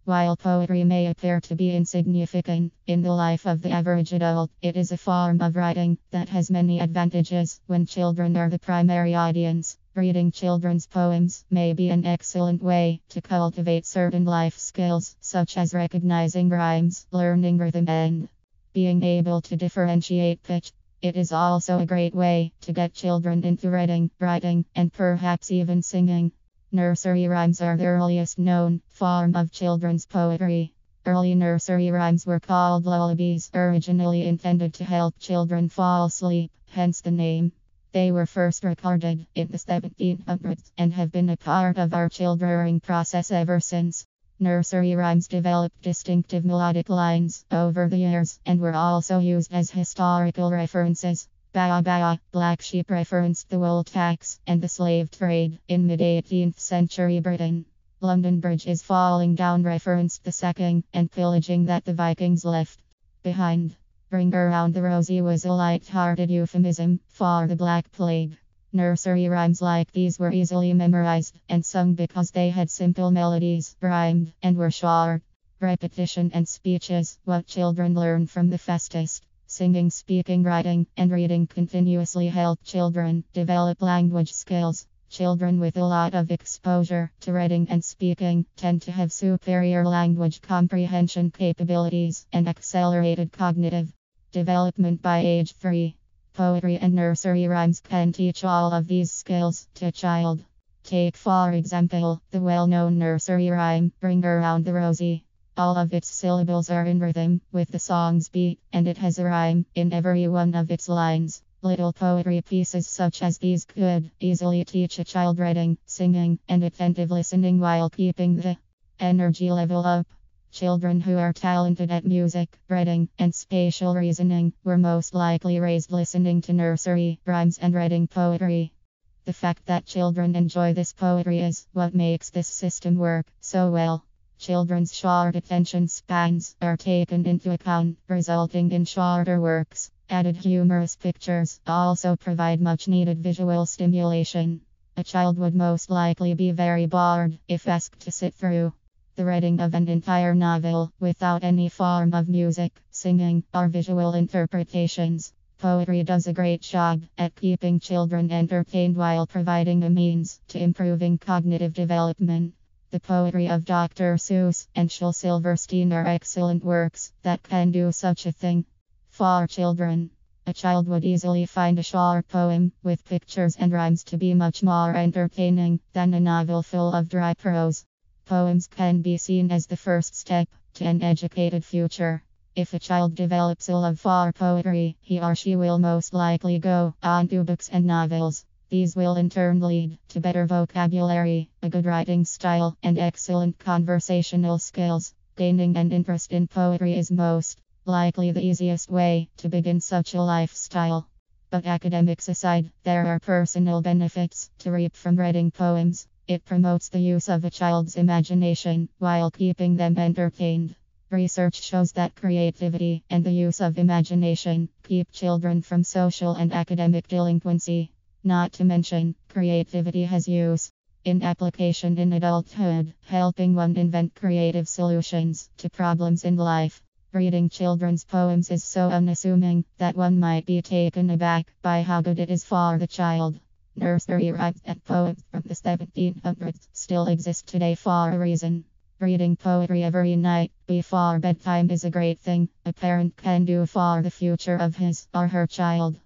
While poetry may appear to be insignificant in the life of the average adult, it is a form of writing that has many advantages when children are the primary audience. Reading children's poems may be an excellent way to cultivate certain life skills, such as recognizing rhymes, learning rhythm, and being able to differentiate pitch. It is also a great way to get children into reading, writing, and perhaps even singing. Nursery rhymes are the earliest known form of children's poetry. Early nursery rhymes were called lullabies, originally intended to help children fall asleep, hence the name. They were first recorded in the 1700s and have been a part of our children's process ever since. Nursery rhymes developed distinctive melodic lines over the years and were also used as historical references. Baa Baa, Black Sheep referenced the wool tax and the slave trade in mid-18th century Britain. London Bridge is falling down referenced the sacking and pillaging that the Vikings left behind. Ring around the rosy was a light-hearted euphemism for the Black Plague. Nursery rhymes like these were easily memorized and sung because they had simple melodies, rhymed, and were short. Repetition and speech is what children learn from the fastest. Singing, speaking, writing, and reading continuously help children develop language skills. Children with a lot of exposure to reading and speaking tend to have superior language comprehension capabilities and accelerated cognitive development by age 3. Poetry and nursery rhymes can teach all of these skills to a child. Take, for example, the well-known nursery rhyme, Ring Around the Rosie. All of its syllables are in rhythm with the song's beat, and it has a rhyme in every one of its lines. Little poetry pieces such as these could easily teach a child reading, singing, and attentive listening while keeping the energy level up. Children who are talented at music, reading, and spatial reasoning were most likely raised listening to nursery rhymes and reading poetry. The fact that children enjoy this poetry is what makes this system work so well. Children's short attention spans are taken into account, resulting in shorter works. Added humorous pictures also provide much needed visual stimulation. A child would most likely be very bored if asked to sit through the reading of an entire novel without any form of music, singing, or visual interpretations. Poetry does a great job at keeping children entertained while providing a means to improving cognitive development. The poetry of Dr. Seuss and Shel Silverstein are excellent works that can do such a thing. For children, a child would easily find a short poem with pictures and rhymes to be much more entertaining than a novel full of dry prose. Poems can be seen as the first step to an educated future. If a child develops a love for poetry, he or she will most likely go on to books and novels. These will in turn lead to better vocabulary, a good writing style, and excellent conversational skills. Gaining an interest in poetry is most likely the easiest way to begin such a lifestyle. But academics aside, there are personal benefits to reap from reading poems. It promotes the use of a child's imagination while keeping them entertained. Research shows that creativity and the use of imagination keep children from social and academic delinquency. Not to mention, creativity has use in application in adulthood, helping one invent creative solutions to problems in life. Reading children's poems is so unassuming that one might be taken aback by how good it is for the child. Nursery rhymes and poems from the 1700s still exist today for a reason. Reading poetry every night before bedtime is a great thing a parent can do for the future of his or her child.